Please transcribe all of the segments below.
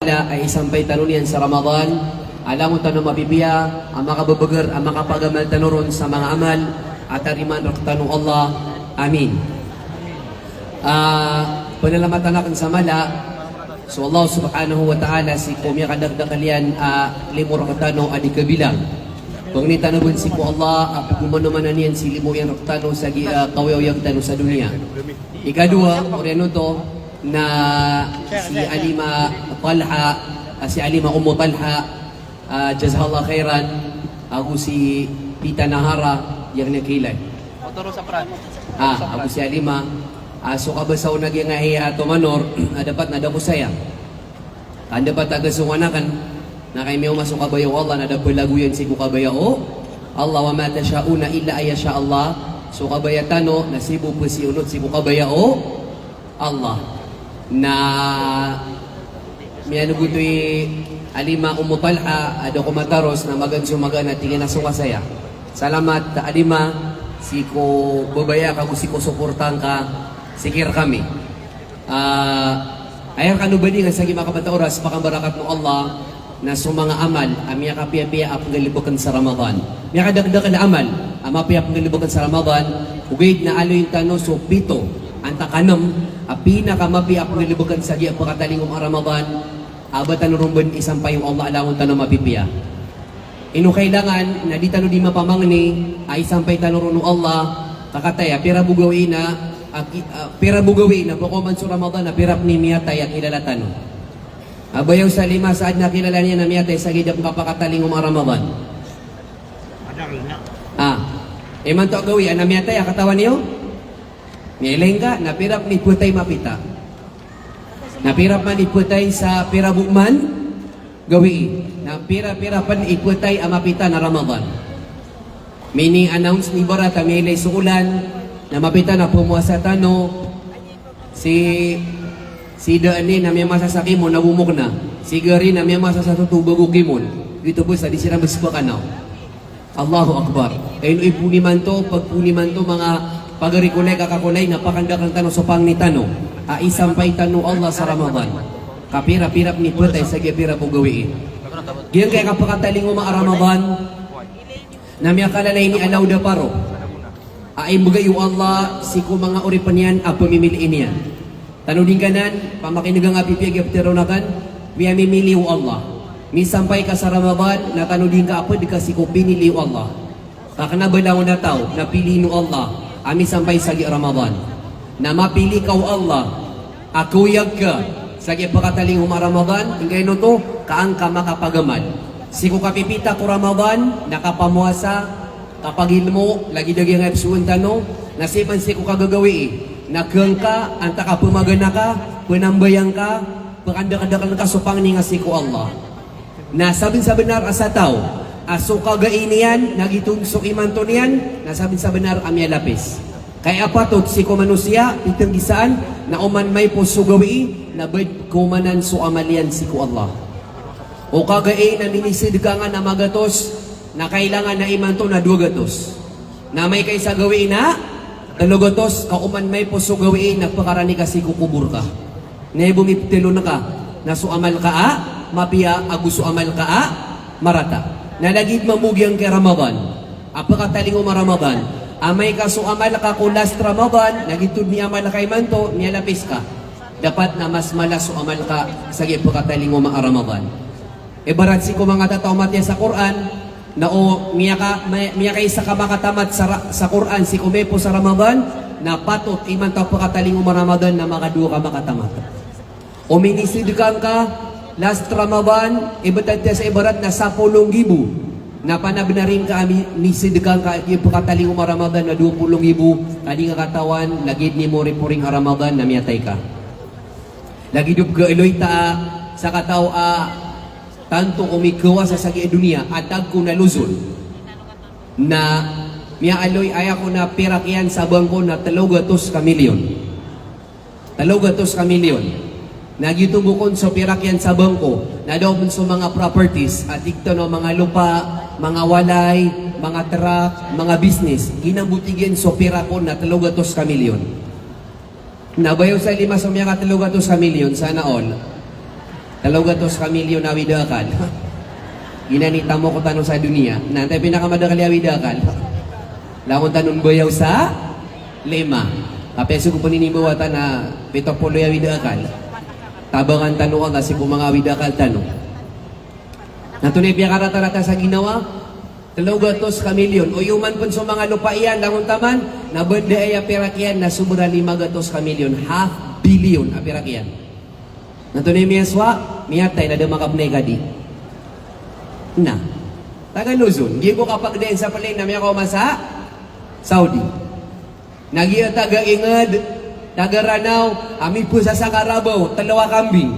ay isang pay tanunian sa Ramadan. Alam mo tanong mabibiya, ang makababagar, ang makapagamal tanuron sa mga amal, at ariman tanong Allah. Amin. Panalamatan natin sa mala. So Allah subhanahu wa ta'ala si kumya kadagdag kalian limur katano adi kabilang. Kung ni tanubun si ko Allah, gumanumanan niyan si limo yan katano sa kawayaw tano sa dunia. Ikadua, oreno to, na si Alima Talha, si Alima Talha, jazakallah khairan, ako si Pita Nahara, yang nakilay. Otoro sa Pran. Ako si Alima. So kabasaw na nga hiya to manor, dapat na dako saya. Dapat tagasunganakan na kay may umasok kabayo Allah na dapat laguyan si kukabayo Allah wa ma tasyauna illa ayasha Allah. So kabayatano nasibu po si unod si kukabayo Allah na may anugutoy Alima Talha ado ko mataros na magansumaga na tingin na sukasaya. Salamat Alima si ko babaya ka si ko suportan ka sikir kami. Ayang kanubadi nga sa makabatang oras pakambarakat mo Allah na sa mga amal amya kapiya-piya ang galibukan sa Ramadan. Miya kadagdagan na amal amapiya ang galibukan sa Ramadan. Ugid na aloy tano so pito ang takanam apina kamapiya ang galibukan sa giya pagkatalingong Ramadan. Abatan rumban isang payong Allah alawon tano mapipiya. Ino kailangan na di tano di mapamangni ay isang pay tano runo Allah kakataya pira bugawi na pira bugawi na pakuman sa Ramadan na pirap ni miyatay at ilalatan. Abayaw sa lima saad na kilala niya na miyatay sa gidap kapakataling Ramadan. Eman to gawi na miyatay katawan niyo? Nilaing ka na pirap ni putay mapita. Na pirap man iputay sa pira bukman gawi. Na pira pan iputay amapita na Ramadan. Meaning announce ni Barata may ilay suulan na mapita na pumuasa tano si Daani na may masasaki mo nabumok na si Gari na may masasatutubagugi mo dito po sa di sila masipakanaw. Allahu Akbar. Ayun ipuniman to pagpuniman to mga pagarikulay kakakulay na pakandakang tano so pang ni tano isampay tano Allah sa Ramadan kapira-pirap ni putay sa gapira po gawiin diyan kaya kapakataling mga Ramadan na may akalalay ni Alaw da Paro ay magayo Allah si ko mga uripan yan ang pamimiliin niya. Tanudin kanan, pamakinigang apipiyag apteronakan, miya mimiliw Allah. Misampay ka sa Ramadan, na tanudin ka apod kasi ko piniliw Allah. Kakanabalaw na tao, napili no Allah, ami sampay sa Ramadan. Na mapili ka Allah, akuyag ka, sa pagkataling Ramadan, ingay no to, kaang ka makapagamal. Si ko kapipita ko Ramadan, nakapamuasa, kapag ilmo, lagi dagi nga epsuun tano, nasipan si ko kagagawi nakang ka, anta ka pumagana ka, penambayang ka, pagkandakadakan ka supang ni nga si ko Allah. Nasabin sa benar asa tao, aso kagain niyan, nagitunsok iman to niyan, nasabin sa benar amya lapis. Kaya apatot si ko manusia, itang gisaan, na uman may puso gawi, na bad kumanan so amalian si ko Allah. O kagain na ninisid ka nga na magatos, na kailangan na iman to na 2 gatos. Na may kaysa gawiin na 3 gatos, kauman may puso gawiin, nagpakarani kasi kukubur ka. Na bumiptilo na ka, na suamal ka mapiya, aguso amal ka marata. Nalagid mamugyang kay Ramadan, apakataling Ramadan, amay ka suamal ka kung last Ramadan, nagitod ni amal kay manto, niyalapis ka. Dapat na mas malas suamal ka sa apakataling Ramadan. Barat si ko mga tataw matya sa Quran, na miya ka isa ka makatamat sa Quran si kumepo sa Ramadan na patot iman tao pakataling Ramadan na makaduwa ka makatamat. O minisidkan ka last Ramadan ibatad sa ibarat na 10,000 na panabnarin ka minisidkan ka yung pakataling Ramadan na 20,000 kadi nga katawan lagid ni mo ripuring Ramadan na miyatay ka. Lagid ka eloy ta sa kataw tanto kumikawa sa sagi dunia atag ko naluzon na miya aloy aya ko na pirakyan sa bangko na 300 ka milyon 300 ka milyon nagitubukon sa pirakyan sa bangko na daw sa mga properties at dito no mga lupa mga walay mga truck mga business ginabutigin sa pirakon na 300 ka milyon nabayaw sa lima sa mga 300 ka milyon sana all 300 kamilyon na awidakal. Ginanita mo ko tanong sa dunia, nantay pinakamadakali awidakal. Lakon tanong bayaw sa 5. Kapeso ko paninibawatan na 70 awidakal. Tabangan tanong ka kasi kung mga awidakal tanong. Natunay piya karata-rata sa ginawa, 300 kamilyon. O yuman pun sa mga lupaian, langon taman, na banda ay apirakyan na sumura 500 kamilyon. 500 billion apirakyan. Natunay miya swa, miyatay na damakapnay ka di. Na. Taga Luzon. Di ko kapag din sa palay na miya ko masa Saudi. Nagiya taga Ingad, taga Ranao, ami po sa Karabaw, 2 kambing.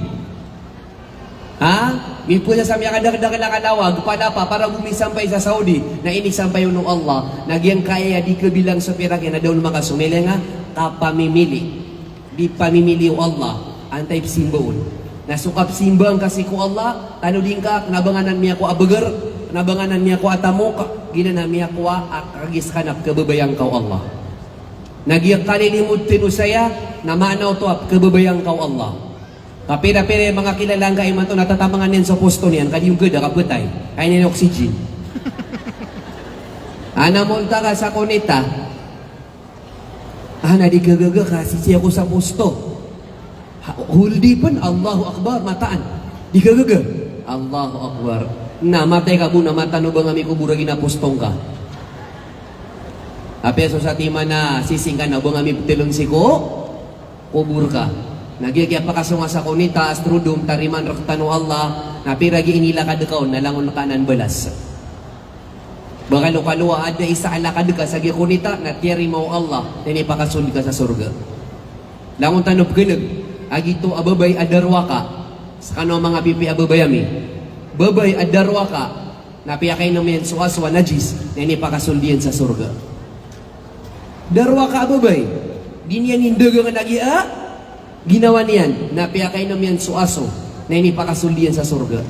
Ha? Mi po sa miya kadagdagan na kalawag, para bumisampay sa Saudi, na inisampay ng Allah, nagyang kaya di kabilang sa pirakyan na daw mga sumili nga, kapamimili. Di pamimili o Allah, antay simbaon. Nasukap simbang kasi ko Allah, tano din ka, nabanganan miya ko abagar, nabanganan miya ko atamok, ginana miya ko akagis ka na kababayang kau Allah. Nagyak kalilimut tinusaya, na manaw to kababayang kau Allah. Kapira-pira mga kilalang kaiman to, natatamangan niyan sa posto niyan, kadi yung gada kaputay, kaya niyan oxygen. Anamunta ka sa kunita, nadigagaga kasi siya ko sa posto. Huldi pun, Allahu Akbar, mataan. Di ka gaga. Allahu Akbar. Namatay ka po, namatano ba nga may kubura ginapostong ka? Apeso sa tima na sising ka na ba nga may putilon si ko? Kubur ka. Nagyagya pa kasunga sa kunita, astrudum, tariman, raktano Allah, napiragi inila ka dekaw, nalangon kanan balas. Baka lukaluwa, ada isa alakad ka sa gikunita, natiyari mo Allah, nanipakasun ka sa surga. Langon tanong galag. Agito ababay adarwa ka sa kano mga pipi ababayami babay adarwa ka napiyakay namin suaswa najis na ipakasuldian sa surga darwa ka ababay di niyan hindagang nagia ginawa niyan napiyakay namin suaso na ipakasuldian sa surga.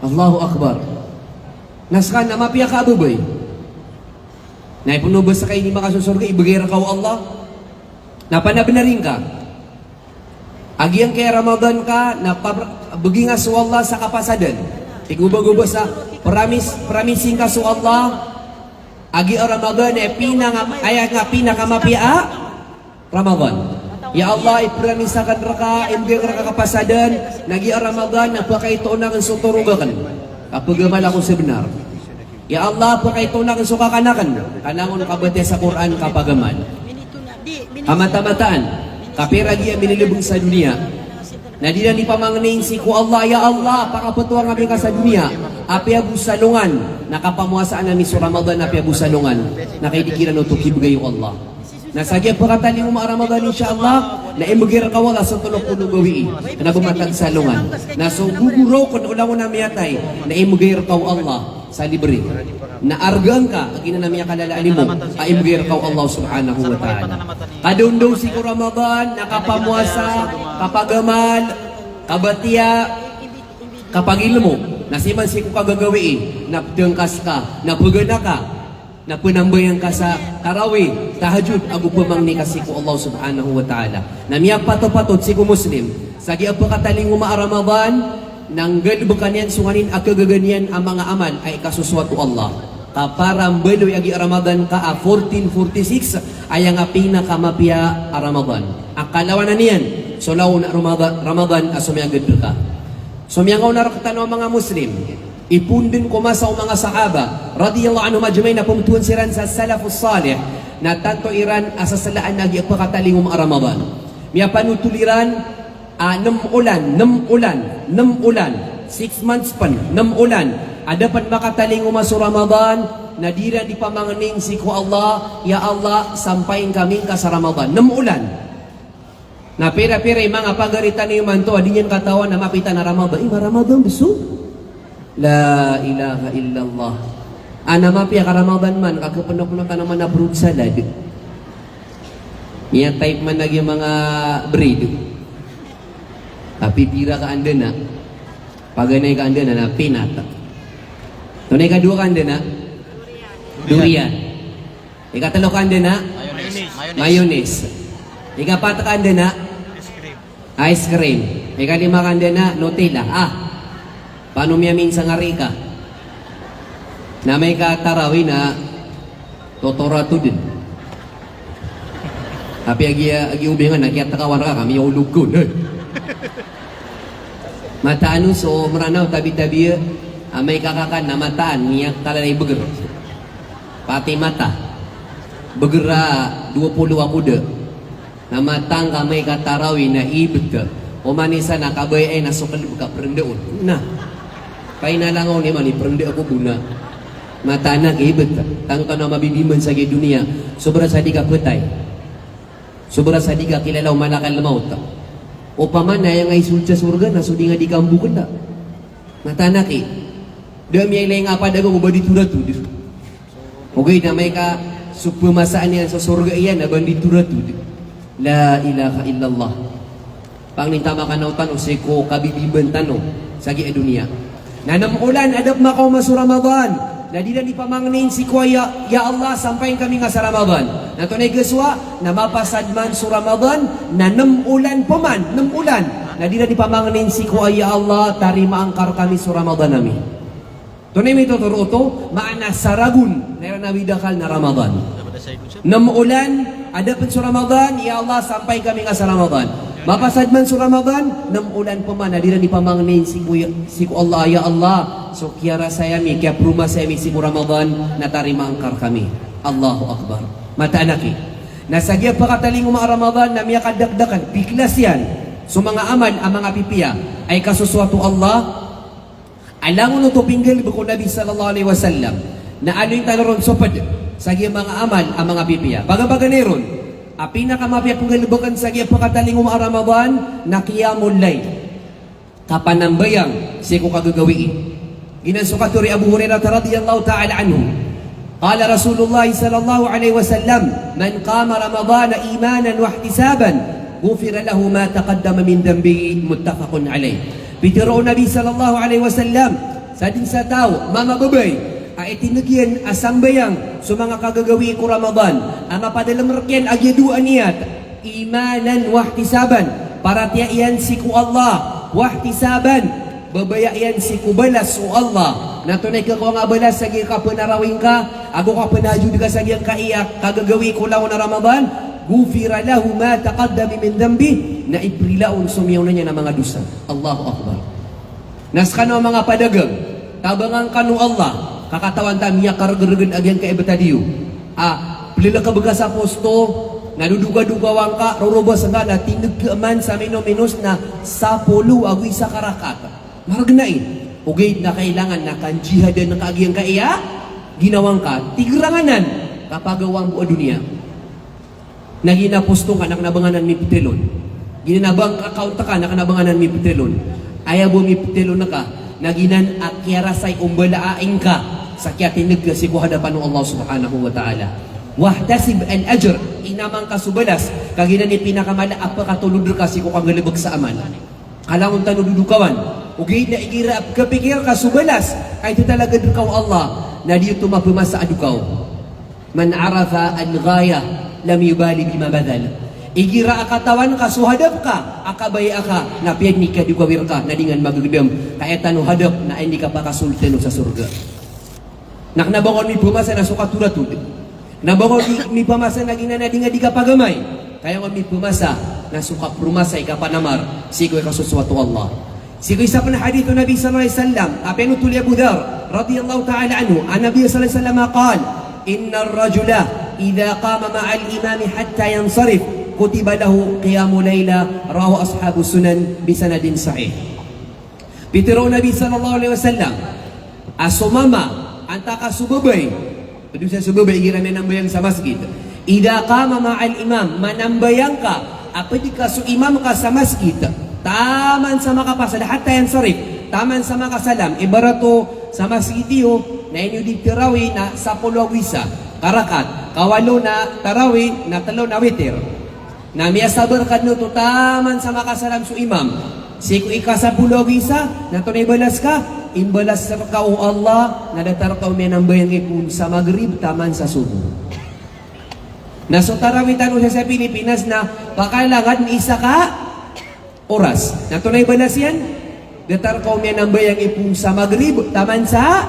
Allahu Akbar. Naskan na mapiya ka ababay na ipunubas sa kayo ni makasusurga ibigay rakaw Allah napanabinarin ka Agiang kay Ramadan ka, na bugi nga su Allah sa kapasadan. Iguba-guba sa promising ka su Allah. Agi Ramadan pinakamapia Ramadan. Ya Allah, ipramisakan raka, imbing raka kapasadan, nagi Ramadan, napakaitunan ang suturugakan. Kapagamal ako sebenar. Ya Allah, pakaitunan ang sukakanakan. Kanangon kabate sa Quran kapagamal. Kamata-mataan. Kapiragi ang minilibong sa dunia. Na di na ni pamangning si ku Allah, ya Allah, pakaputuang kami ka sa dunia. Api abu salungan, nakapamuasaan namin sa Ramadan, api abu salungan. Nakaidikiran o tukibugay yung Allah. Nasagya pakatali mo Ramadan insyaAllah, na imugir ka wala sa tulog punong gawi. Na bumatag salungan. Na so guguro kung ulang mo na miyatay, na imugir ka Allah sa libre. Na argang ka, agina na miya kalalaani mo, aimugir ka Allah subhanahu wa ta'ala. Kadundaw si ko Ramadan, nakapamuasa, kapagamal, kabatiya, kapagilmo, nasiman si ko kagagawiin, napdengkas ka, napugana ka, napunambayan ka sa tarawih, tahajud, agupamang ni kasi ko Allah subhanahu wa ta'ala. Namiyak pato-patot si ko Muslim, sagi apakataling uma Ramadan, nang galbukan yan sunganin akagaganyan ang mga amal ay kasuswat ko Allah. Kaparang beloy agi Ramadan ka 1446 ay ang pinakamapia Ramadan. Akalawan na niyan. So law na Ramadan asumiyagad ka. Sumiyagaw na raktan mga Muslim. Ipundin ko masa mga sahaba radiyallahu anhum ajmain na pumtuan siran sa salafus salih na tanto iran asasalaan nagi pagkataling Ramadan. Miya panutuliran 6 ulan, 6 months pan, 6 ulan. Ada pan makataling umaso Ramadan, nadira di pamangning si ku Allah, ya Allah, sampain kami ka sa Ramadan. 6 ulan. Na pira-pira mga pagaritan ni manto, adi yan katawan na mapita na Ramadan. Ramadan beso? La ilaha illallah. Ana mapia ka Ramadan man, kakapunok-punok ka naman na fruit salad. Iya type man lagi mga bread. Tapi tira ka anda na, paganay ka anda na pinat. Tunay ka dua ka anda na, durian. Ikatalo ka anda na, mayonnaise. Ikapat ka anda na, Ice cream. Ikalima kanda na, Nutella. Paano miyaming sa ngarika? Na may katarawi na totorato din. Tapi agi ubingan, nakita kawan ka, kami yung ulugkon. Mataan so, maranaw, tabi-tabi, may kakakan na mataan, niyak talalay beger. Pati mata. Begera 20 aku de. Na matang kamay katarawi na ibig ka. O manisa na kabay ay nasukal ka perendaon. Nah. Kaya nalangaw ni mani perenda ako guna. Mata na ibig ka. Tangka na mabibiman sa dunia. Sobra sa di ka petay. Sobra sa di ka kilalaw malakal na maut. O paman na yung ay sulca surga na sudi nga di ka ambukan na. Mata na ki. Dami ay layang apa dago ubadi turatu. Okay na may ka supumasaan yan sa surga iyan na bandi turatu. La ilaha illallah. Pang nintama ka na tanong siko kabibiban tanong sa dunia. Nanamulan adab makaw masu Ramadan. Na di na di pamangnin si ko ya Allah sampayin kami nga sa Ramadan. Na tunay gaswa na mapasad man sa Ramadan na namulan pa man, namulan. Na di na di pamangnin si ko ya Allah tarima angkar kami sa Ramadan nami. Tunay may tuturo to maana saragun na nawidakal na Ramadan. Namulan adapin sa Ramadan, ya Allah sampai kami nga sa Ramadan. Mapasad man sa Ramadan, namulan pa man, di pamangnin si ko Allah, ya Allah. So kiara saya mi, kaya pruma saya mi si Ramadan, natarima angkar kami. Allahu Akbar. Mata anaki. Nasagya pa kataling mga Ramadan na miya kadakdakan, biglas yan. So mga amal, ang mga pipiya, ay kasuswatu Allah. Alangon ito pinggil buko Nabi sallallahu alaihi wasallam na ano yung talaron sopad sa mga amal ang mga pipiya. Baga-baga neron, ang pinakamapya kung galibakan sa pagkataling mga Ramadan na qiyamul layl. Kapanambayang siya ko kagagawiin. Ginasukaturi Abu Hurairah radhiyallahu ta'ala anhu. Qala Rasulullah sallallahu alaihi wasallam, man qama Ramadan imanan wa ihtisaban, ghufira lahu ma taqaddama min dhanbihi, muttafaqun alayh. Bitiro Nabi sallallahu alaihi wasallam sa din sa tao, mamababay, ay itinagyan asambayang sa mga kagagawi ko Ramadan. Ang mapadalam rakyan agyaduan niyat, imanan wahtisaban, para tiyan si ku Allah, wahtisaban, babaya yan si ku balas o Allah. Natunay ka ko nga balas, sagi ka panarawin ka, ako ka panajud ka sagi ang kaiyak, kagagawi ko lang na Ramadan, gufira lahu ma taqaddami min dhanbi, na ibrilaon sumiyaw na niya ng mga dusa. Allahu Akbar. Naskano ang mga padagang, tabangang kanu Allah, kakatawan ta miya karagaragan agyan ka ibetadiyo. Pilila ka baga sa posto, naduduga-dugawang ka, rurubos nga na tinagkaman sa minuminus na sa polo agoy sa karakat. Maragnain. Ugay na kailangan na kanjihadan ng kaagyang kaiya, ginawang ka, tigranganan, kapagawang buo dunia. Naginaposto ka, nakanabanganan mi pitelon. Ginanabang account ka, nakanabanganan mi pitelon. Ayaw mo mi pitelon na ka, naginan akyarasay umbalaaing ka, sa kiyatinag si ko hadapan ng Allah subhanahu wa ta'ala. Wahtasib al-ajr, inamang kasubalas, kaginan ni pinakamala, apakatulod ka si ko kagalibag sa aman. Kalangon tanududukawan, ugay na igira kapikir kasubalas, ay ito talaga dukaw Allah, na di ito mapumasa adukaw. Man arafa al-ghaya, lam yubali bima badal. Igira akatawan ka, suhadap ka, akabaya ka, na piyag ka, dugawir ka, na dingan magagdam, kaya tanu hadap, na hindi ka pa kasultano sa surga. Naknabangon mi pumasa na sukaturatud. Nabangon mi pumasa na ginanadi nga di ka pagamay. Kaya nga mi pumasa na suka prumasay ka panamar, sigoy kasuswatu Allah. Sigoy sa panahadito Nabi sallallahu alaihi wasallam, apenu tuli Abu Dhar radhiyallahu ta'ala anhu, an Nabi sallallahu alaihi wasallam qala, inna ar-rajula idza qama ma'al imami hatta yansarif, kutiba lahu qiyamul layla, rawahu ashabu sunan bi sanadin sahih. Bitiro Nabi sallallahu alaihi wasallam, asumama anta ka subabay, pwede sa subabay igiramin ang bayang sa masjid. Ida qama ma'al imam, manambayang ka, apwede ka so imam ka sa masjid, taman sa makapasal, hatta yansarif, taman sa makasalam, ibarato sa masjid iyo, na inyo di tirawi na sa pulawisa, karakat, kawalo na tarawi, na talo na witir. Na miya sabar ka no to taman sa makasalam so imam. Siku ika sa pulawisa, na tunay balas ka, imbalas sa ka o Allah, na datar ka umiyan ang bayang ipun sa Maghrib, taman sa subo. Nasutarawitan ko siya sa Pilipinas na pakailangan isa ka oras. Na tunay balas yan, datar kaum yan ang bayang ipong sa Maghrib, taman sa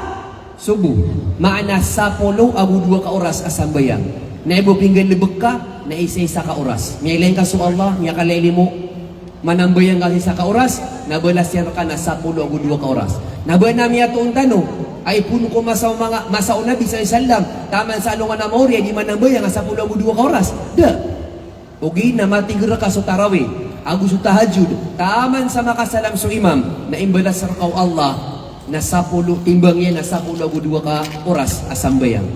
subuh. Maana sa 10 abu 2 ka oras asang bayang. Na ibo pinggan libag ka, na isa-isa ka oras. May ilayin ka sa Allah, may kalili mo, manambayang kasi sa ka oras, nabalas yan ka na sa 10 abu 2 ka oras. Nabayan namin itoong tanong, ay puno ko masaw Nabi sallam, taman sa alungan na mauri, di manambayang sa 10 abu 2 ka oras. Da. Ugi na matigra ka sa tarawih, agu sa tahajud, taman sa makasalam sa imam, na imbalas sa kaw Allah, na sa 10 timbang yan, na sa 10 abu 2 ka oras asang bayang.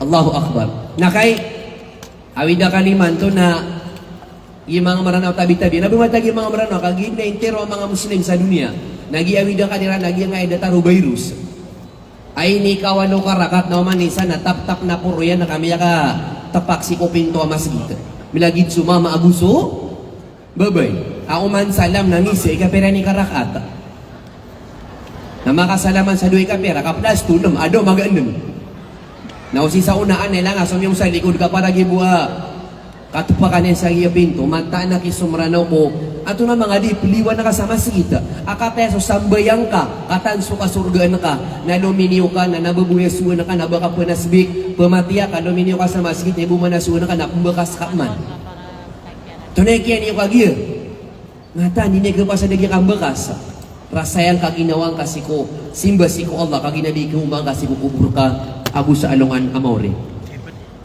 Allahu Akbar. Na kay awida kaliman to na yung mga maranaw tabi-tabi. Nabimatag yung mga maranaw, kaging na intero ang mga Muslim sa dunia. Nagi-awida kanila, nagi nga edataru virus. Ay ni kawalo karakat na umanisa na tap-tap na puro yan na kami ka tapak si kupinto ang masgit. Milagid sumama abuso, babay. Ako man salam na ngisi, ikapera ni karakat. Na makasalaman sa duwi kapera, kaplas tunam, ado magandun. Nausi sa unaan nila nga, sumiyong sa likod ka para gibuha. Katupakan niya sa iya pinto, mata na kisumranaw ko. Ato na mga di, piliwan na kasama sigita. Akapeso, sambayang ka, katanso ka, surgaan ka, na luminiw ka, na nababuyasuan ka, na baka panasbik, pamatiya ka, luminiw ka sa masjid, na bumanasuan ka, na pumbakas ka man. Tunay kaya niyo kagir. Ngata, hindi niya pa sa daging kang bakas. Rasayan ka, ginawang kasi ko, simba si ko Allah, kaginabi ko umang kasi ko kubur ka, abu sa alungan amore.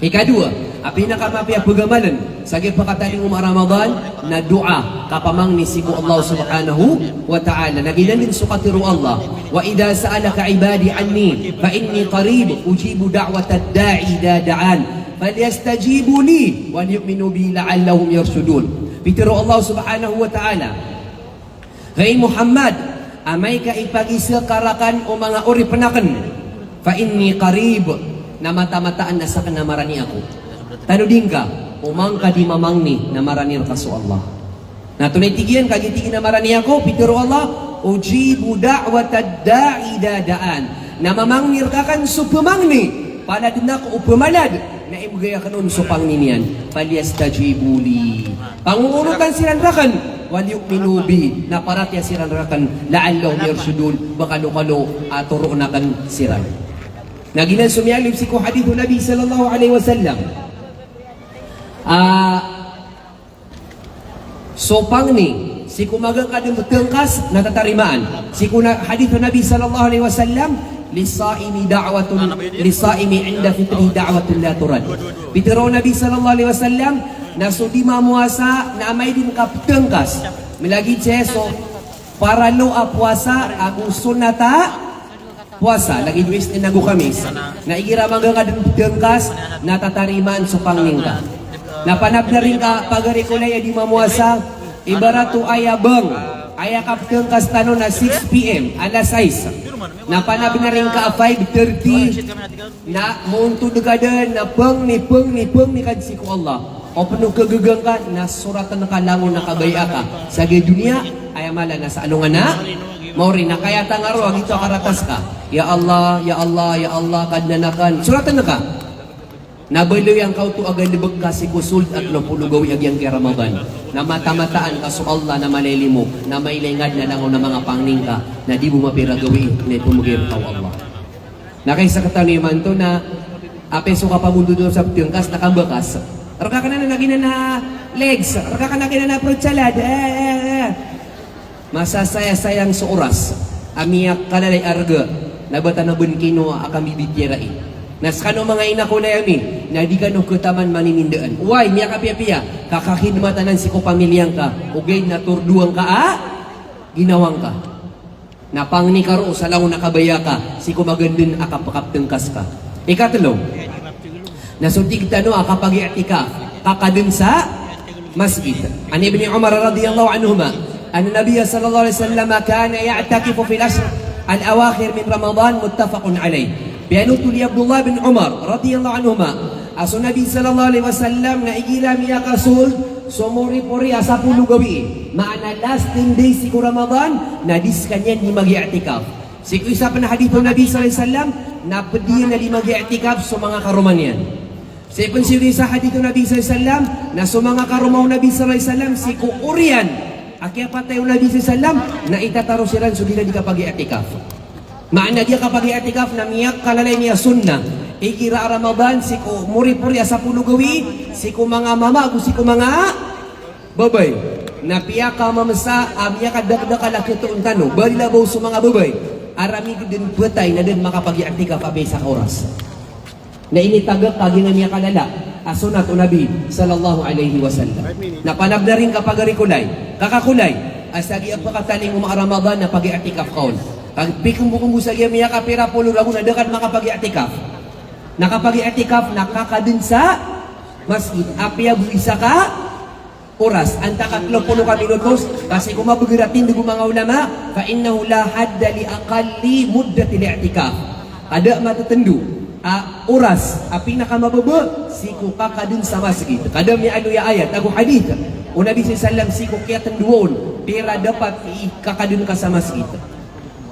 Ikadua, ang pinakamapiyang pagamalan sa pagkataling Ramadan na dua kapamang ni siku Allah subhanahu wa ta'ala. Nagilan din sukatiru Allah. Wa idha sa'alaka ibadi anni fa inni qarib ujibu da'wata da'i da da'an falyastajibu li wa yu'minu bi la'allahum yarshudun. Pitiro Allah subhanahu wa ta'ala. Kay Muhammad, amay ka ipag-isa karakan o mga uri penakan fa inni qarib na mata-mataan na sa kanamarani ako. Tanudin ka, umang ka di mamangni na maranir ka sa Allah. Na tunay tigian, kagitigin na marani ako, pitiro Allah, ujibu da'wata da'i dadaan. Na mamangnir ka kan so pumangni, palad na ko upumalad, na imugaya ka nun so pangninian. Palyastajibuli. Pangungurutan silanrakan, walyukminu bi, na paratya silanrakan, la'allaw yarshudun, baka lukalo, turunakan siran. Nagilan sumiyalib si ko hadithu Nabi sallallahu alaihi wasallam. Sopang ni si kumagang kadang tengkas natatarimaan. Si kuna hadithu Nabi sallallahu alaihi wasallam lisaimi da'watun lisaimi inda fitrihi da'watun la turad. Bitiro Nabi sallallahu alaihi wasallam na sudi mamuasa na amay din kaptengkas. Milagi cheso para lo puasa ang sunata puasa, lagi duwis ni nagu kamis. Na igiramang nga dengkas, natatariman sa pangningka. Napanap na rin ka, pagari ko di mamuasa, ibaratu ayabang, ayakap dengkas tano na 6 p.m., alas 6. Napanap na rin ka, 5:30, na muunto dugadan, na peng ni kadsi ko Allah. O penuh kegegang ka, na suratan na kalangon na kabaya ka. Sa dunia, ayamala na sa alungan na, Mauri na kaya tangaro ang ito karatas ka. Ya Allah, ya Allah, ya Allah, kadnanakan. Suratan na ka. Nabaloy ang kauto agad libag ka si kusult at lopulugaw agyang kay Ramadan. Na mata-mataan ka so Allah na malili mo, na may lengad na langaw na mga pangning ka, na di mo mapiragawi na tumugir ka Allah. Nakaysa kataniman to na apeso ka pamundo doon sa tiyangkas na kambakas. Raka ka na nagina na legs, raka ka na na fruit salad. Masasaya-sayang sa oras, amiyak kalalay arga, nabata na bunkino akami bitirai. Nas kano mga ina ko na yami, na di ka no kutaman maninindaan. Uway, miya kapiya-piya, kakakidmatanan si ko pamilyang ka, ugay na turduang ka, ginawang ka. Napang ni karo, sa lang nakabaya ka, si ko magandun akapakaptengkas ka. Ikatlo, nasuntig tano akapag-i'tikaf, kakadun sa masjid. Ani Ibn Umar radiyallahu anhuma, أن النبي صلى الله عليه وسلم كان يعتكف في الأشهر الأواخر من رمضان متفق عليه. بأنه عبد الله بن عمر رضي الله عنهما أصل النبي صلى الله عليه وسلم نأجيلا ميا كسول سموري pori asapulu gabi. Maana last 10 days siku Ramadan nadis kanya di mag-i'tikaf. Siku isa pa na hadithu Nabi sallallahu alaihi wasallam na pediyan na di mag-i'tikaf sa mga karumanian. Siku sa hadithu Nabi sallallahu alaihi wasallam na sa mga karumaw Nabi sallallahu alaihi wasallam siku urian Akia patay yung Nabi sallam na itataro silan so di kapag i'tikaf. Maana dia kapag i'tikaf na miyak kalalay niya sunnah. Ikira Ramadan siku muri-puri asa pulo gawi siku mga mama siku mga babay. Na piya ka mamasa amya ka dakdak laki to untano bari labaw sa mga babay. Arami din patay na din makapag-i'tikaf abay sa oras. Na initagak kagi nga niya kalala asunat o Nabi sallallahu alaihi wasallam. Napanab na rin kapag arikulay, kakakulay, asagi ang pakataling mga Ramadan na pag-i'tikaf kaon. Pag pikong bukong busa iya miya kapira polo lagu na dekat makapag-i'tikaf. Nakapag-i'tikaf nakakadun sa masjid. Apya buisa ka oras. Anta katlo pulo ka minutos kasi kung mabagiratin di mga ulama fa innahu la hadda li aqalli muddati li'tikaf. Ada matatendu oras pinakamababa siku kakadun sa masjid. Kada may ano ya ayat agu hadith o Nabi sallam siku kaya tenduon pera dapat kakadun ka sa masjid.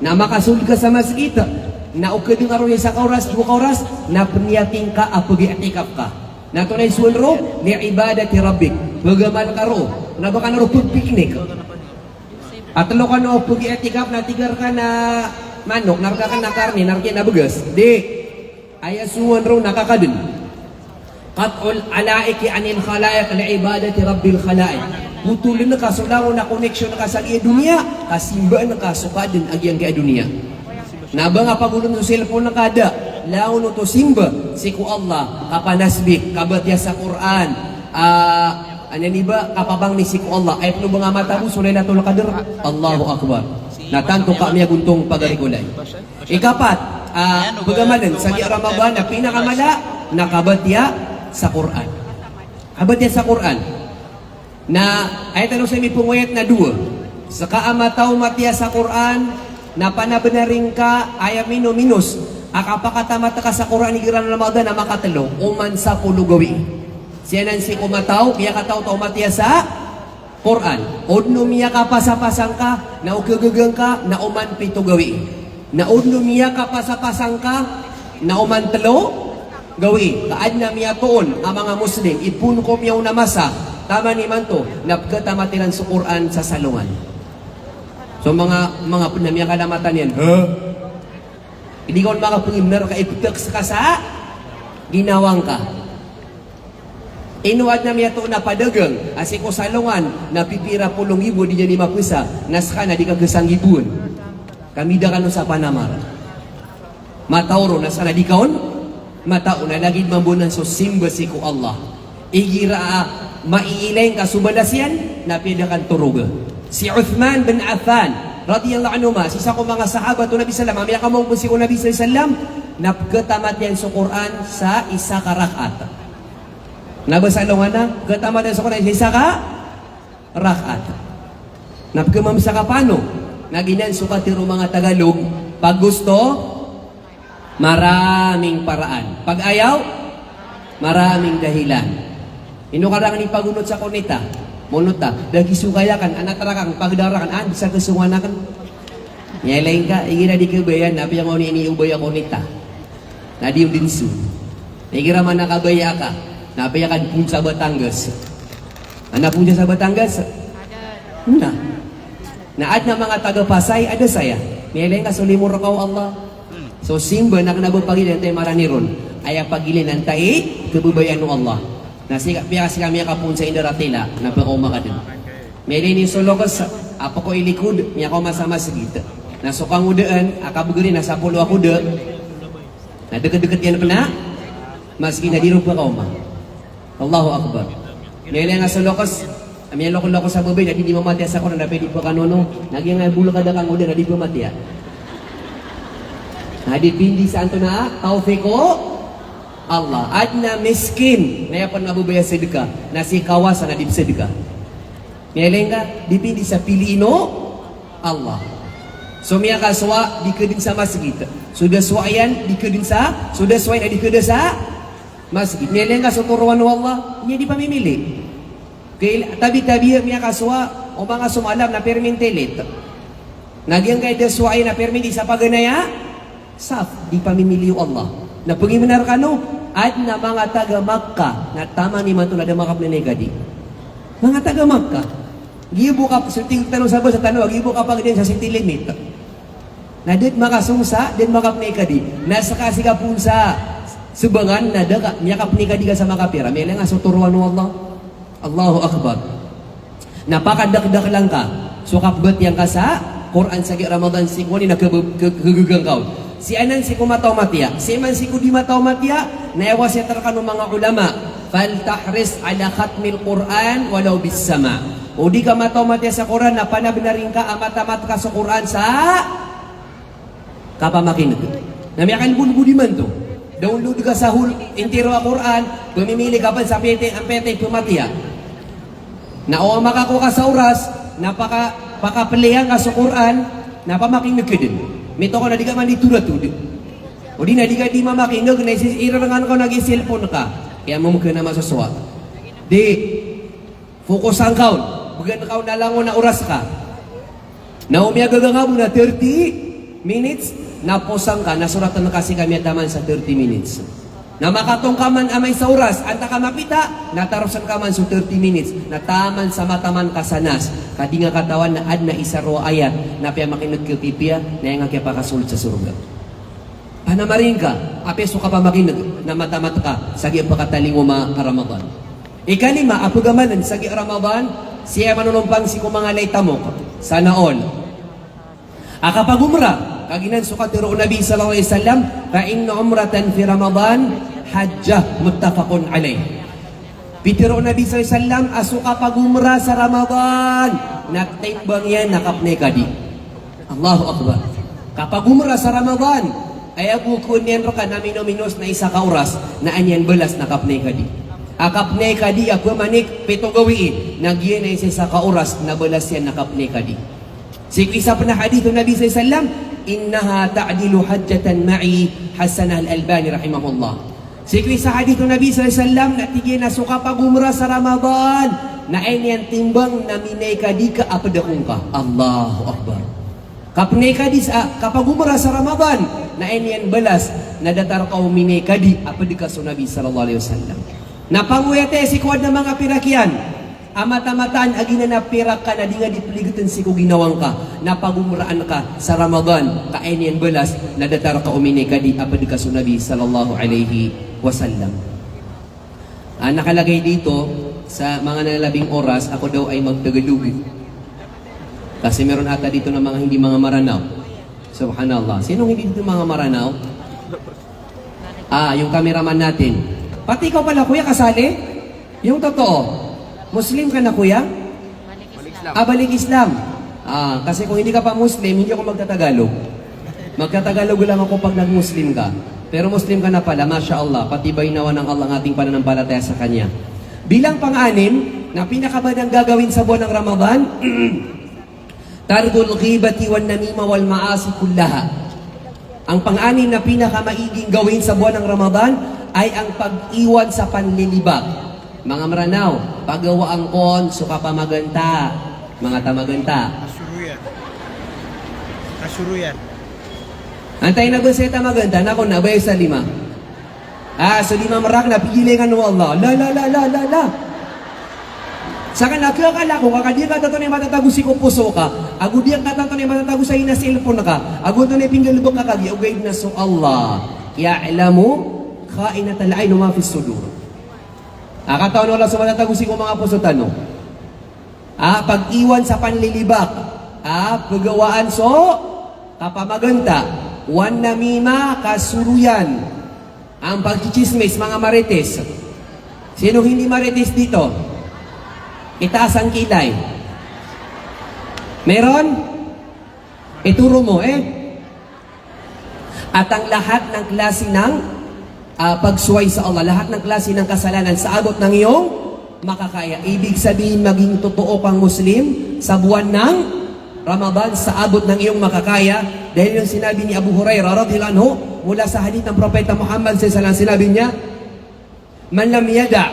Na makasul ka sa masjid na ukadun aron sa oras dua oras na peniyating ka apag-i'tikaf ka. Na tunay sunro ni ibadati rabbik. Bagaman karo na baka naro piknik. At lo ka no pag-i'tikaf na tigar ka na manok, narka ka na karne, narka na bugas. Di ayasuan raw nakakadun. Qat'ul alaiki anil khalaiq li'ibadati rabbil khalaiq. Putulin na kasulaw na connection na sa dunia, kasimba na kasukadin agyang kay dunia. Naba nga pagulong sa cellphone na kada, laon to simba siku Allah kapanasbik kabatya sa Quran. Ananiba kapabang ni siku Allah ay puno nga mata mo sulailatul qadr. Allahu akbar. Natanto kami guntong pagarikulay. Ikapat bagamanan sa Ramadan na pinakamala nakabatya sa Quran. Kabatya sa Quran na ay tanong sa may pungwayat na dua sa kaamataw matya sa Quran na panabenaring ka ay minus akapakatamata ka sa Quran ni Giran Ramadan na makatalo uman sa pulugawi. Siya nan si kumataw kaya kataw-taw matya sa Quran. Odno miya ka pasapasang ka na ugagang ka na uman pito gawi. Naudno miya ka pasapasang ka na umantalo gawi. Kaad na miya toon ang mga Muslim ipun ko miyaw na masa tama ni manto napkatamatilan sa Quran sa salungan. So mga miya kalamatan yan. Hindi ko mga pangimnar ka ipitex ka sa ginawang ka. Inuad na miya to na padagang asi ko salungan na pipira pulong ibo di jadi mapusa naska na di ka gesangibun. Kami dah kan sa Panamara. Matauro na sana di kaon, matao na lagi mambunan so simba siku Allah. Igira maiilain ka subadasyan na pidakan turuga. Si Uthman bin Affan radhiyallahu anhu sisa ko mga sahabat to Nabi sallam, amya ka mo si Nabi sallam napkatamat yan sa Quran sa isa ka rakaat. Nabasa longan na katamat yan sa Quran sa isa ka rakaat. Napkamamsa ka paano? Naginan sukatiro mga Tagalog, pag gusto, maraming paraan. Pag ayaw, maraming dahilan. Inukarang ni pagunot sa konita, monuta, dagi sukayakan, anatarakan, pagdarakan, bisa kesunganakan. Nyelain ka, igira di kebayan, napi yang mau ini ubaya konita. Nadi yung dinsu. Igira man nakabaya ka, napi yang kan punca Batangas. Anak punca sa Batangas? Ada. Naad na mga taga-Pasay, ada saya. Nilay nga sulimur kau Allah. So simba na kanabapagilin tayo maraniron. Ay pagilin ang tayo, kabubayan ng Allah. Nasi kami kapun sa Indaratila, na pang din. Nilay ni Solokos, apa ko ilikod, niya ko masama sa gita. Nasukang udaan, akabugari, nasa pulo ako da. Na deket-deket yan pa na, maski na dirong pa kauma. Allahu Akbar. Nilay nga Solokos, kami ang loko-loko sa babay na hindi mamatya sa kono na pwede pa kanono. Nagyang nga bulo kada kang uda na di mamatya. Nadipindi sa anto na taufiko Allah. At na miskin na yapan mabubaya sedekah. Na si kawasan na di sedekah. Nilain ka, dipindi sa Pilino Allah. So miya kaswa di kedin sa masjid. Sudah suayan di kedin sa, sudah suayan di kedin sa masjid. Nilain ka sa turuan Allah, niya di pamimili. Tabi-tabi miya kaswa o mga sumalam na permintelit. Nagyang kay desway na perminti sa paganaya, saf, di pamimili Allah. Na pagiminar ka no, at na mga taga Makkah, na tama ni Matula da makapnenegadi. Mga taga Makkah, Gibo ka, sulting tanong sa tanong, gibo ka pag din sa city limit. Na dit makasungsa, din makapni ka di. Nasa kasi ka punsa, subangan na daga, nyakapni ka di ka sa makapira. May lang nga suturuan mo Allah. Allahu Akbar. Napakadakdak lang ka. Sukapbat yang ka sa Quran sa Ramadan si ko ni nagkagugang ka. Si anan si kumataw matya, si man si ko di mataw matya, nayawa siya tarkan ng mga ulama. Faltahris ala khatmil Quran walau bis sama. O di ka mataw matya sa Quran, napanab na rin ka, amatamat ka sa Quran sa kapamakinag. Namiyakan bulbuli man to. Download ka sa intiro a Quran, pumimili ka pa sa pete, ang pete pumatya. Naoa makakuha ka sa oras, napaka-pilihan ka sa Quran, napamakinag ka din. Mito ko na di ka man dituratud. O di na di ka di mamakinag, naisirangan ko nag-cellphone ka. Kaya mo ka na masuswa. Di, focus ang kaun. Bagan kaun na lang na oras ka. Naumiyaga nga mo na 30 minutes, naposang ka, nasuratan na kasi kami at taman sa 30 minutes. Na makatong ka man amay sa oras, anta ka mapita, natarosan ka man sa 30 minutes, nataman sa mataman ka sanas, kadi nga katawan na ad na isaro ayat, na piya makinag kiltipya, na yung nga kaya pakasulod sa surga. Panamarin ka, apeso ka pa makinag, na matamat ka, sagi ang pakataling uma Ramadan. Ikalima, apugamanan, sagi Ramadan, siya manunumpang si kumanga laytamok, sana all. Akapag umra, kaginan sukat tiro Nabi sallallahu alaihi wasallam, fa inna umratan fi Ramadan hajjah muttafaqun alaih. Pitiro Nabi sallallahu alaihi wasallam asuka pagumra sa Ramadan, nagtimbang yan nakapne kadi. Allahu akbar. Kapag umra sa Ramadan, ay abukon yan ro ka na minuminos na isa ka oras na anyan balas nakapne kadi. Akapne kadi ako manik pito gawi nagyen ay isa ka oras na balas yan nakapne kadi. Isa pa na hadith ng Nabi sallallahu alaihi wasallam, innaha ta'dilu hajjatan ma'i, Hasan al-Albani rahimahullah. Sikri sa hadith ng Nabi sallallahu alaihi wasallam, natigay na suka pag-umra sa Ramadan, na ayyan timbang na minay ka di ka apadakong ka. Allahu Akbar. Kapnay ka di sa kapag umra sa Ramadan, na ayyan balas, na datar ka minay ka di apadik ka sa Nabi sallallahu alaihi wasallam. Napanguyate si kuwad ng mga pirakyan, amata-mataan agina na pirak ka na di nga dipligitan si ko ginawang ka, napagumuraan ka sa Ramadan, kainian balas, nadatar ka umini ka di apad ka sa Nabi sallallahu alaihi wasallam. Nakalagay dito, sa mga nalalabing oras, ako daw ay magtagalog. Kasi meron ata dito ng mga hindi mga maranaw. Subhanallah. Sinong hindi dito mga maranaw? Yung cameraman natin. Pati ikaw pala, kuya, kasali? Yung totoo. Muslim ka na, kuya? Balik Islam. Balik Islam. Kasi kung hindi ka pa Muslim, hindi ako magtatagalog. Magtatagalog lang ako pag nag-Muslim ka. Pero Muslim ka na pala, Masya Allah, patibay nawa ng Allah ang ating pananampalataya sa Kanya. Bilang pang-anim, na pinakabadang gagawin sa buwan ng Ramadan, Tardul ghibati wan namima wal maasi kullaha. Ang pang-anim na pinakamaiging gawin sa buwan ng Ramadan ay ang pag-iwan sa panlilibag. Mga maranaw, paggawa ang kon, suka pa maganta, mga tamaganta. Kasuruyan. Antay na ba siya tamaganta, nako na, bayo sa lima. So lima marak na, pigilingan mo Allah. La. Saka nakakala ko, kakadi ka tato na matatago si ko puso ka, ago di ang katato na matatago sa ina cellphone ka, ago to na pingalubok ka kagi, ugay na so Allah, ya'lamu khainatal a'yun ma fi sudur. Kataon wala sa matatago si ko mga puso tanong. Pag-iwan sa panlilibak, pagawaan so, kapamaganta, wan namima kasuruyan, ang pagchichismis, mga marites. Sino hindi marites dito? Itaas ang kilay. Meron? Ituro mo, At ang lahat ng klase ng pagsuway sa Allah, lahat ng klase ng kasalanan sa abot ng iyong makakaya. Ibig sabihin, maging totoo kang Muslim sa buwan ng Ramadan sa abot ng iyong makakaya. Dahil yung sinabi ni Abu Hurairah radhiyallahu anhu, mula sa hadith ng Propeta Muhammad sallallahu alaihi wasallam, sinabi niya, man lam yada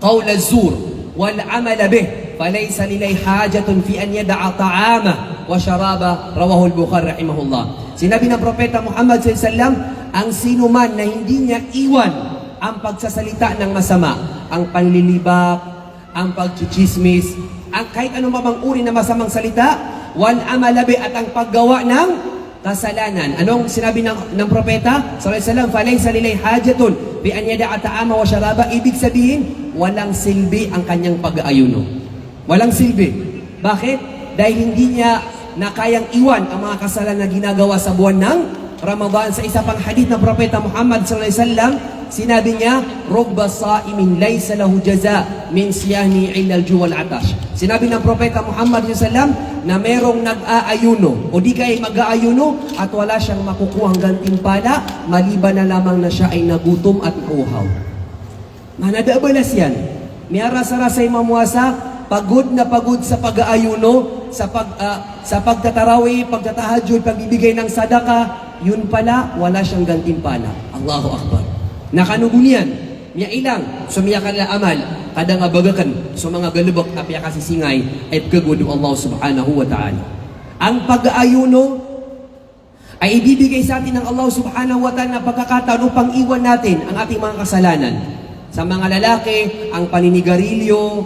qawl az-zur wal amala bih falaysa lillahi hajatun fi an yada'a ta'ama wa sharaba, rawahu al-Bukhari rahimahullah. Sinabi ng Propeta Muhammad sallallahu alaihi wasallam, ang sino man na hindi niya iwan ang pagsasalita ng masama, ang panlilibak, ang pagchichismis, kahit ano mamang uri na masamang salita, wal amalabi at ang paggawa ng kasalanan. Anong sinabi ng propeta? Sallallahu alaihi wasallam, falaysa lilay hajatun bi an yada'a ta'ama wa syaraba. Ibig sabihin, walang silbi ang kanyang pag-aayuno. Walang silbi. Bakit? Dahil hindi niya na kayang iwan ang mga kasalanan na ginagawa sa buwan ng Ramadan. Sa isa pang hadith ng propeta Muhammad sallallahu alaihi wasallam, sinabi niya, rubba sa'imin laysa lahu jaza min siyahni illa al-ju' wal atash. Sinabi ng propeta Muhammad sallallahu alaihi wasallam na merong nag-aayuno o di kaya mag-aayuno at wala siyang makukuhang gantimpala maliban na lamang na siya ay nagutom at nauhaw. Manadabalas yan. May arasa-rasay mamuasa, pagod na pagod sa pag-aayuno, sa pagtatarawi, pagtatahajud, pagbibigay ng sadaka, yun pala, wala siyang gantimpala. Allahu Akbar. Nakanugunyan, niya ilang, sumiyakan na amal, kada nga bagakan, so mga galubok, apya kasisingay, ay pagkagudu Allah subhanahu wa ta'ala. Ang pag-aayuno, ay ibibigay sa atin ng Allah subhanahu wa ta'ala na pagkakataon upang iwan natin ang ating mga kasalanan. Sa mga lalaki, ang paninigarilyo,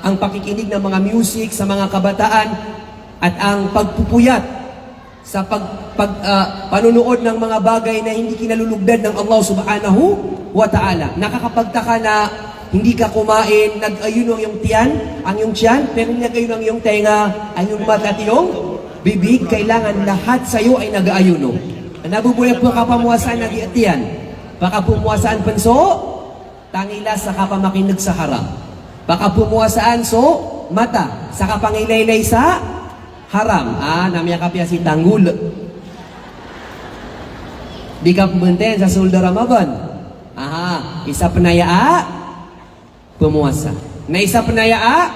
ang pakikinig ng mga music sa mga kabataan, at ang pagpupuyat sa panunood ng mga bagay na hindi kinalulugdan ng Allah subhanahu wa ta'ala. Nakakapagtaka na hindi ka kumain, nag-ayuno ang iyong tiyan, ang iyong tiyan, pero nag-ayuno ang iyong tenga, ang iyong mata at iyong bibig. Kailangan lahat sa iyo ay nag-ayuno. Nabubuhay po kapamuasaan ng tiyan, baka pumuasaan panso, tangila sa kapamakinig sa haram. Baka pumuasaan so, mata, sa kapangilaylay sa haram. Namiyakapya si tanggul. Di ka pumuntin sa sulda Ramadan. Isa panaya pumuasa. Na isa panaya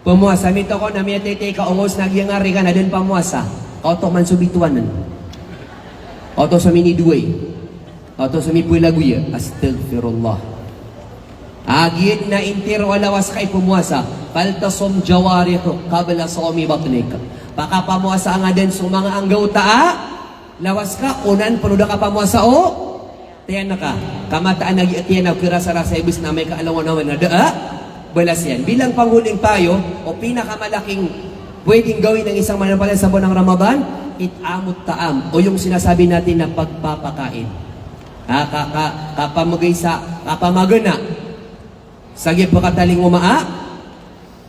pumuasa. Mito ko na miyatete ka ungos nagyangari ka na din pamuasa. Kauto man subituanan. Kauto sa miniduway. Kauto sa mipuilaguya. Astaghfirullah. Agid na intiro alawas kay pumuasa. Faltasom jawariko kabla somi batnik. Baka pamuasa nga din so mga anggaw lawas ka, unan panuda ka pamuasa o tiyan na ka. Kamataan nag-iatiyan na kirasa-rasa ibis na may kaalawan naman na balas yan. Bilang panghuling tayo o pinakamalaking pwedeng gawin ng isang mananampalataya sa buwan ng Ramadan, itamut taam o yung sinasabi natin na pagpapakain. Kapamagana Sagip pakataling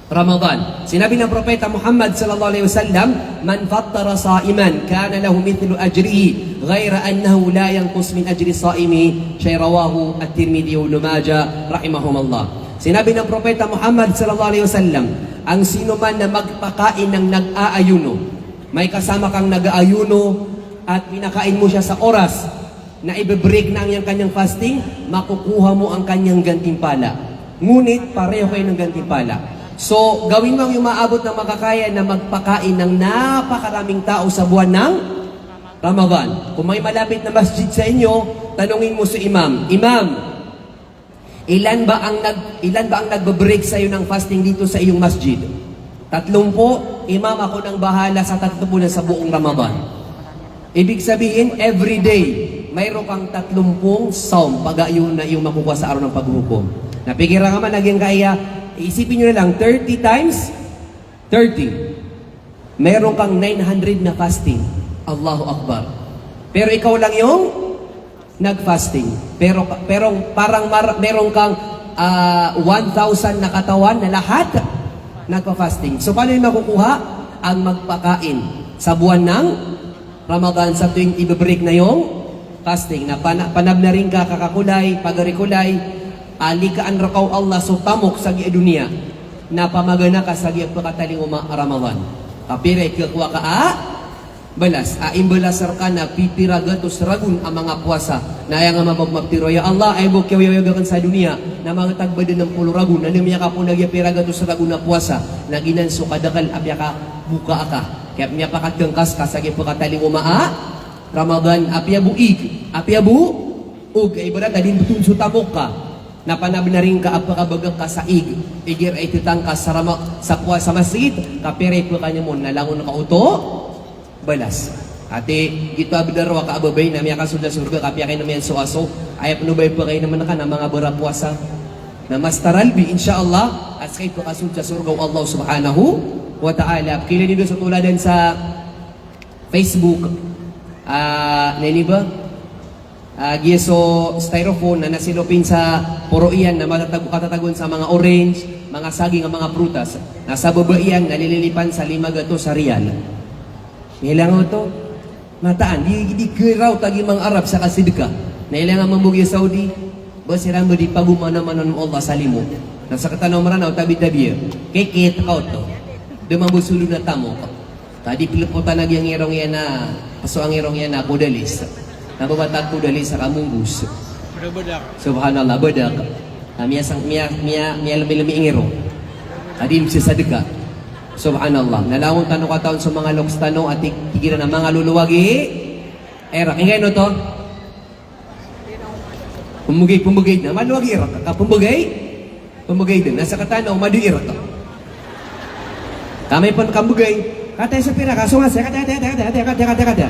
Ramadan. Sinabi ng propeta Muhammad sallallahu alaihi wasallam, "Man fattara sa'iman kana lahu mithlu ajrihi, ghayra annahu la yanqus min ajri sa'imi." Shay rawahu at-Tirmidhi wa Ibn Majah rahimahumullah. Sinabi ng propeta Muhammad sallallahu alaihi wasallam, ang sino man na magpakain ng nag-aayuno, may kasama kang nag-aayuno at pinakain mo siya sa oras na i-break na ang kanyang fasting, makukuha mo ang kanyang gantimpala. Ngunit pareho kayo ng gantimpala. So, gawin mo yung maabot ng makakaya na magpakain ng napakaraming tao sa buwan ng Ramadan. Kung may malapit na masjid sa inyo, tanungin mo si Imam, Imam, ilan ba ang nagbe-break sa iyo ng fasting dito sa iyong masjid? 30, Imam, ako nang bahala sa 30 na sa buong Ramadan. Ibig sabihin, every day, mayroon kang 30 saum, pag-ayun na iyong makukuha sa araw ng paghukom. Napigiran ka man, naging kaya, isipin nyo na lang, 30 times 30. Meron kang 900 na fasting. Allahu Akbar. Pero ikaw lang yung nag-fasting. Pero parang meron kang 1,000 na katawan na lahat nagpa-fasting. So paano yung makukuha? Ang magpakain sa buwan ng Ramadan sa tuwing i-break na yung fasting. Na panab na rin ka kakakulay, pagarikulay, alikaan rakaw Allah so tamok sa dunia na pamagana ka sa pagkataling Ramadan. Kapira ikakuha ka balas. Imbalasar ka na pipiragatos ragun ang mga puasa na ayaw nga mapagmagtiro. Ya Allah, ay bukyaw-yagakan sa dunia na mga tagbadin ng pulo ragun na nimiya ka po nagyapiragatos ragun na puasa na ginanso kadakal apya ka buka ka. Kaya miya pakatgangkas ka sa pagkataling Ramadan apya buig. Apya buug. Ay barat, adin butun sutamok ka. Napanab na rin ka apakabagag ka sa igir ay titang ka sa puwa sa masjid, kapiray po kanya mo, nalangon ka uto, balas. Ate, gito abdarwa ka ababay na miya ka surga-surga, kapya kayo naman so-aso, ay panubay po kayo naman ka na mga bara puwasa. na mas taralbi insyaallah as kay pakasud sa surgaw Allah subhanahu wa ta'ala. Kila nito sa tuladan sa Facebook nini ba? Giyeso styrofoam na nasilopin sa poroian na katatagon sa mga orange, mga saging nga mga prutas. Nasa babaian nalililipan sa 5 gato sa riyal. Nilangaw to. Mataan, di kiraw tagi mga Arab sa kasidka. Nailangan mambugi Saudi, basiran mo di pagumana-manan mo Allah sa limo. Nasa katanaw maranaw, tabi-tabi. Kikit out to. Dumambusulo na tamo ko. Tadi piliputan nagyang irong yan na, paso ang irong yan na kudalis. Nababatag kudalis sa kamungbus. Bedak. Subhanallah, badak. Miya lami-lami ingiro. Tadi siya sa deka. Subhanallah. Nalawang tanong kataon sa mga loks tanong at tigilan ng mga luluwagi. Erak, ingay no to? Pumugay na. Maluwagi irak ka. Pumugay din. Nasa katanaw, madu irak ka. Kamay pun kambugay. Katay sa pira, kasungan siya. Kata.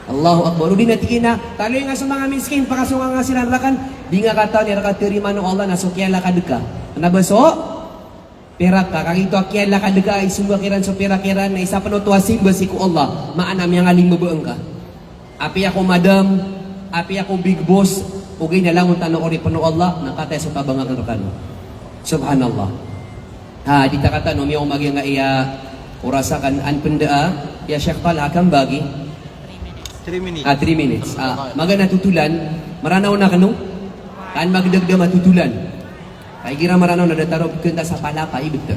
Allahu Akbar. Udin na tigina. Taloy nga sa mga miskin. Pakasungan nga sila lakan. Di nga kataon, irakatirima ng Allah. Nasukyan lakad ka. Nabaso? Pera ka. Kagito akyan lakad ka. Isumbakiran sa pera-kiran. Na isa panutuasin basi ko Allah. Maanam yang aling mabuang ka. Api ako madam. Api ako big boss. Ugay na lang tanong ori pano Allah. Nakatay sa tabangan ka. Subhanallah. Di ta kata no miyo magi nga iya urasakan an pendaa ya Syekh Tal akan bagi 3 minutes. 3 minutes. Magana tutulan maranaw na kanu kan magdagda matutulan. Kay gira maranaw na dataro kenta sa palapa ibet.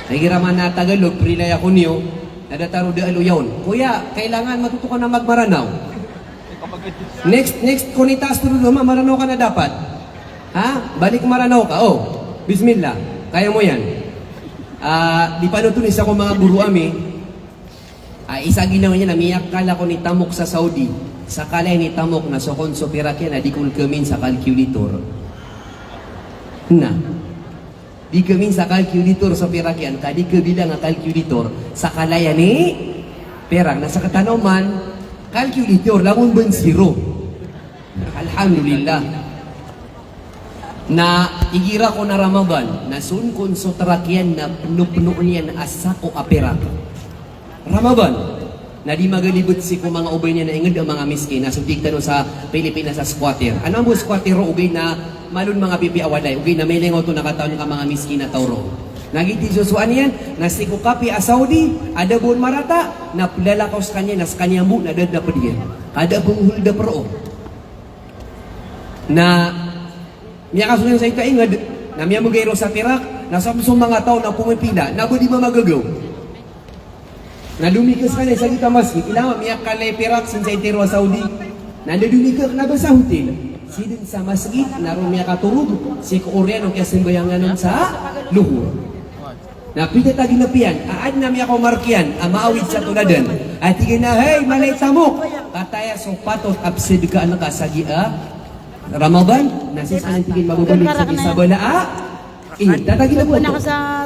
Kay gira man na Tagalog prilay ako niyo na dataro de aluyawn. Kuya, kailangan matutukan na magmaranaw. Next kunitas tulo maranaw ka na dapat. Balik maranaw ka. Oh, bismillah. Kaya mo yan. Di pa nutulis ako mga guru ami. Isa ginawa niya na miyak kala ko ni Tamok sa Saudi. Sa kalay ni Tamok na sokon so pirakya na di kong kamin sa calculator. Na. Di kamin sa calculator sa pirakyan. Kadi kabilang ang calculator sa kalaya ni perak. Nasa katanaw man, calculator langon ban zero. Alhamdulillah. Na igira ko na Ramadan na sunkon so tarakyan na puno-puno niya na asako apera. Ramadan na di magalibot si ko mga ubay niya na ingad ang mga miskin na subdikta no sa Pilipinas sa squatter. Ano mo squatter ugay na malun mga pipi awalay ugay na may lengaw to nakataon ka mga miskin na tauro. Nagiti susuan yan na si ko kapi a Saudi ada buon marata na lalakaw sa kanya na sa kanya mo na dada pa diyan. Kada pong hulda pro. Na miya kasunod sa ito ingad, na miya magayro sa Perak, nasa mga tao na pumipila, na di mamagagaw. Na dumikas ka na sa kita masjid, ilangan miya kalay Perak sin sa itero Saudi, na dumikas na ba sa hotel, sidin sa masjid, naroon miya katurog, si Koreano kaya simbayangan sa luhur. Na pita tagi na piyan, aad na miya ko markian, maawid sa tuladan, at tigin na, hey, malay tamok, kataya so patot absid ka anak kasagi Ramadan, nasis anong tigin magugulit sa isabala tatagi na po ito.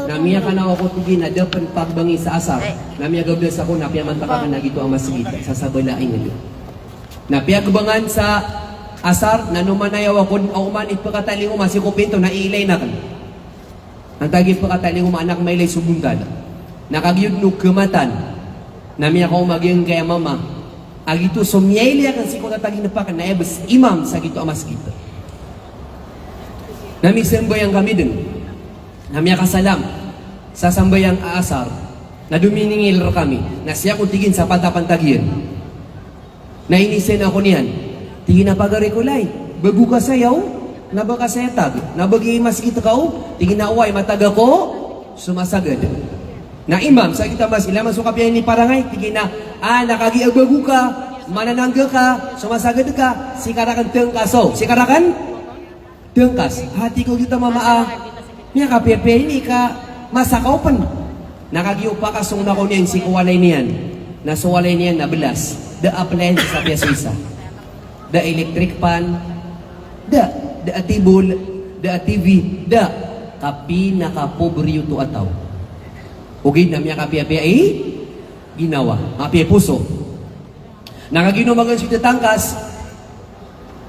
Namiya ka na ako tigin na dapan pagbangi sa asar. Namiya gablas ako, napiyamantakan na gito ang masigit sa sabalain ngayon. Napiyagbangan sa asar, nanumanayaw ako, man ipakataling mo, masikupinto, nailay na ka. Ang tagip pakataling mo, anak may lay subundan. Nakagyod no kumatan. Namiya ko magyang kaya mama. Agito sumyayli akan si kota tagin na pa na ebes imam sa gito amas kita. Nami sambayang kami din. Nami kasalam sa sambayang aasar na duminingil kami. Na siya kung tigin sa pantapantagyan. Na inisen ako niyan. Tigin na pagarikulay. Bagu ka sayaw. Naba ka sayatag. Nabagi mas kita ka tigin na uway mataga ko. Sumasagad. Na imam sa kita mas ilaman sukap yan ni parangay tigin na nakagiagbagu ka mananangga ka sumasagad ka sikarakan tengkaso sikarakan tengkas hati ko kita mamaa niya ka pepe ini ka masakaupan nakagiupa ka sung nako niyan si kuwalay niyan na suwalay niyan na belas the appliance sa Suisa the electric pan the atibol the TV the kapi nakapobryo to ataw ugid na miya kapi-api ay ginawa. Api puso. Nakaginumagan si tatangkas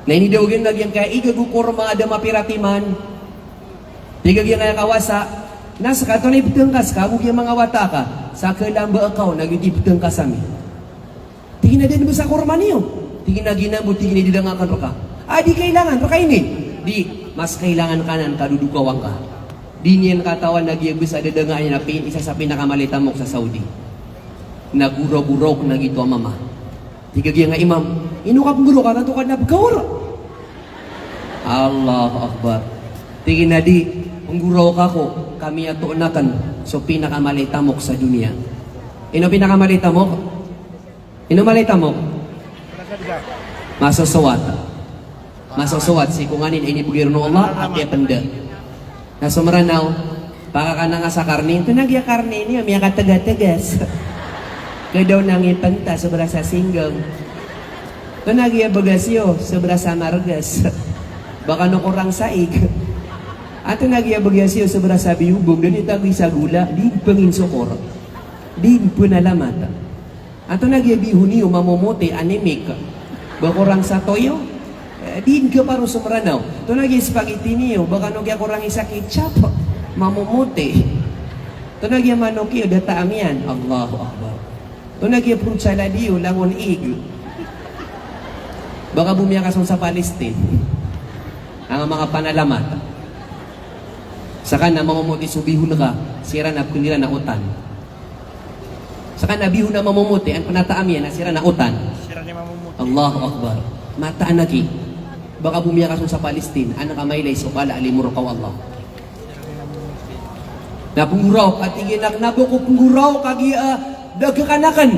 na inidaugin nagyang kaya igagukor mga ada mapiratiman Tigag yung kaya kawasa, nasa kato na ipitangkas ka, kung yung mga wata ka, sa kalamba akaw, nag-ipitangkas kami. Tingin na din mo sa kurma niyo. Tingin na ginambo, tingin na dilangakan ka. Di kailangan, baka ini. Di, mas kailangan kanan, kadudukawang ka. Di niyan katawan, nagyabis sa dadangaan niya na isa sa pinakamalitamok sa Saudi. Naguraw-guraw na gito ang mama. Tigag yung nga imam, inukap guro ka, natukad na pagkawara. Allahu Akbar. Tingin na di, kung guraw ka ko, kami ato nakan, so pinakamalitamok sa dunia. Ino pinakamalitamok? Ino malitamok? Masasawat. Masasawat. Si kunganin, inibugir no Allah, at yapanda. Nasumranaw, baka ka na nga sa karne, ito nagya karne niya, may kataga-tagas. Kaya daw nangipanta, sobra sa single. Ito nagya bagasyo, sobra sa margas. Baka no kurang saig. Ato nagya bagasyo, sobra sa biyubog, doon itagoy sa gula, di pangin sokor. Di punalamat. Ato nagya bihuniyo, mamomote, anemic. Bakurang sa toyo, di ka paro sumranaw. Ito nagya spaghetti niyo, baka no kaya kurang isa ketchup, mamomote. Ito nagya manokyo, dataam yan. Allahu Akbar. Ito nagya fruit saladiyo, langon egg. Baka bumiyakason sa Palestine. Ang mga panalamat. Saka na mamamuti subihon ka, sira na kunila na utan. Saka na bihon na mamamuti, ang panataam yan na sira na utan. Sira ni mamumuti. Allahu Akbar. Mataan naki. Baka bumiyakason sa Palestine, anak amaylay, sukala alimuro kaw Allah. Napunguraw, katiginak na ko punguraw, kagi dagkakanakan.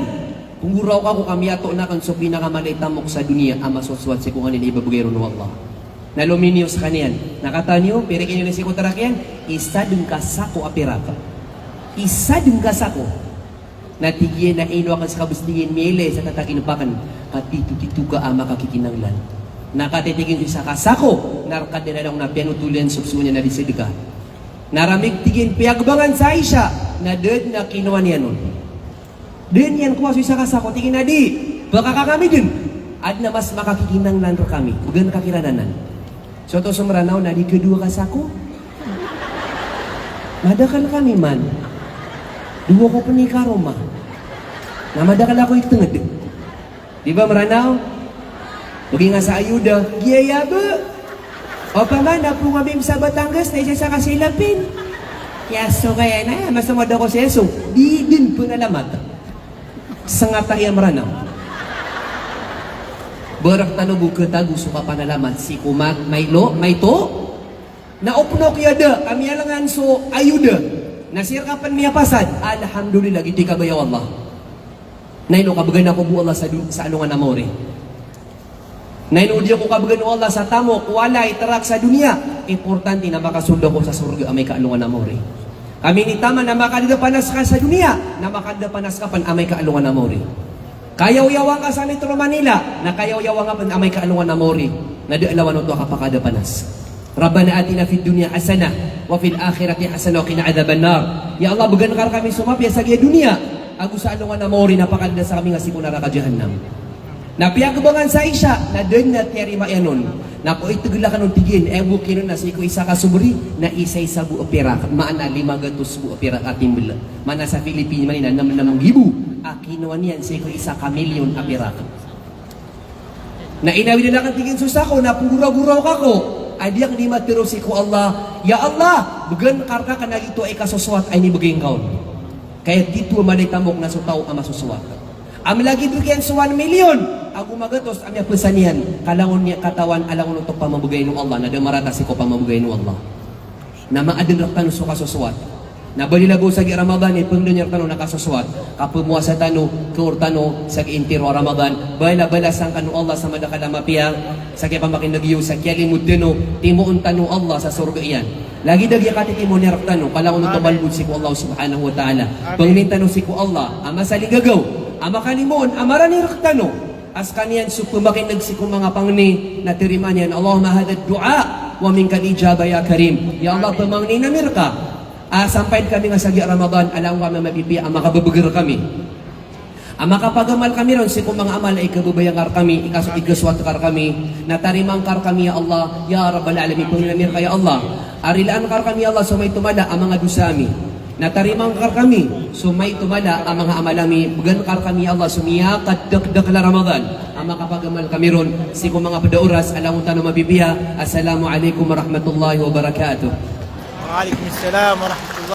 Punguraw ka ko kami ato nakan so pinakamalitamok sa dunia, ama suswat si kunganin ibabugero no Allah. Naluminyo sa kaniyan. Nakatanyo, pirikin nyo na si kutarakyan, isa dun kasako apiraka. Isa dun kasako. Natigyan na ino akan sa kabustingin mele sa tatakinupakan. Katitu-titu ka ama kakikinanglan. Nakatitigin sa kasako, narkad na lang na pianutulian subsunya na disid ka. Naramig tigin piagbangan sa isya, na ded na kinuha niya nun. Den yan kuha sa kasako, tigin na di, baka kakami din. Ad na mas makakikinanglan ro kami, ugan kakirananan. So to sumranaw na di kedua kasako. Madakal kami man. Duwa ko panikaroma. Na madakal ako itenged. Di ba maranaw? Huwag nga sa ayuda, giyaya ba? O pa man, napo kami sa Batangas na isa sa kasilapin. Yaso kaya na, mas namad ako sa Yeso. Di din po nalamat. Sa nga tayo maranaw. Barak tanubo kita gusto ka panalamat si kumat may to naupno kiyada kami alangan so ayuda nasir kapan miya pasad alhamdulillah giti ka bayaw Allah naino kabagan ako bu Allah sa alungan amore naino di ako kabagan Allah sa tamo walay tarak sa dunia importante na makasundo ko sa surga amay kaalungan amore kami ni tama na makadapanas ka sa dunia na makadapanas ka pan amay kaalungan amore. Kayaw-yawang ka sa Metro Manila, na kayaw-yawang ka pan amay kaalungan na mori, na dialawan ito kapakada panas. Rabbana atina fid dunya hasana, wa fil akhirati hasana, wa qina adhaban nar. Ya Allah, bugan kar kami sumapya sa dunia, agu sa alungan na mori, napakada sa kami nga sikunara ka jahannam. Napiagbangan sa isya, na doon na tiyari mayanon, na po itugla ka nung tigin, bukin na si ko isa ka suburi, na isa-isa bu operak, maana 500 bu operak atimbel. Mana sa Pilipina manina, naman gibu. Kinuha niyan sa ko isa ka milyon apirak. Na inawin na tigin susako, na puguraw-guraw ka ko, adiak di matiro si ko Allah, ya Allah, bugan karka ka na ito ay kasuswat ay ni buging kaon. Kaya dito malitamok na sutaw ang masuswat. Am lagi bigyan sa 1 million, ang umagatos, ang pesanian, kalangon niya katawan, alangon ito pamabugay ng Allah, na damarata si ko pamabugay ng Allah. Na maadin raktan sa kasuswat. Nabalilago sa Ramadan, ipundon niya tanong nakasaswat. Kapumuasa tanong, kurtano sa intiro Ramadan. Bala-balasan kanu Allah sa madakalamapiyang. Sa kaya pamakinagyo, sa kaya limudino, timuon tanong Allah sa surga iyan. Lagi dagya katitimo niya tanong, kalangon ito balbud si ko Allah subhanahu wa ta'ala. Panginin tanong si ko Allah, ama sa ligagaw, ama kanimon, ama rani raktano. As kaniyan, supumakinag si ko mga pangni, na tiriman yan, Allahumma hadad du'a, wa minkan ijaba ya karim. Ya Allah, pamangni namir ka. Sampay kami nga sa Ramadan, alam kami mapipiya ang makababugar kami. Ang makapagamal kami ron, si kung mga amal ay kabubayang kar kami, ikaswat kar kami, natarimang kar kami ya Allah, ya Rabbal Alamin, panglamir kaya Allah. Arilaan kar kami ya Allah, sumay tumala ang mga dusami. Natarimang kar kami, sumay tumala ang mga amalami, bugan kar kami ya Allah, sumiyakat dakdak la Ramadan. Ang makapagamal kami ron, si kung mga padauras, alam mo tanong mabibiya. Assalamualaikum warahmatullahi wabarakatuh. Waalaikumsalam warahmatullahi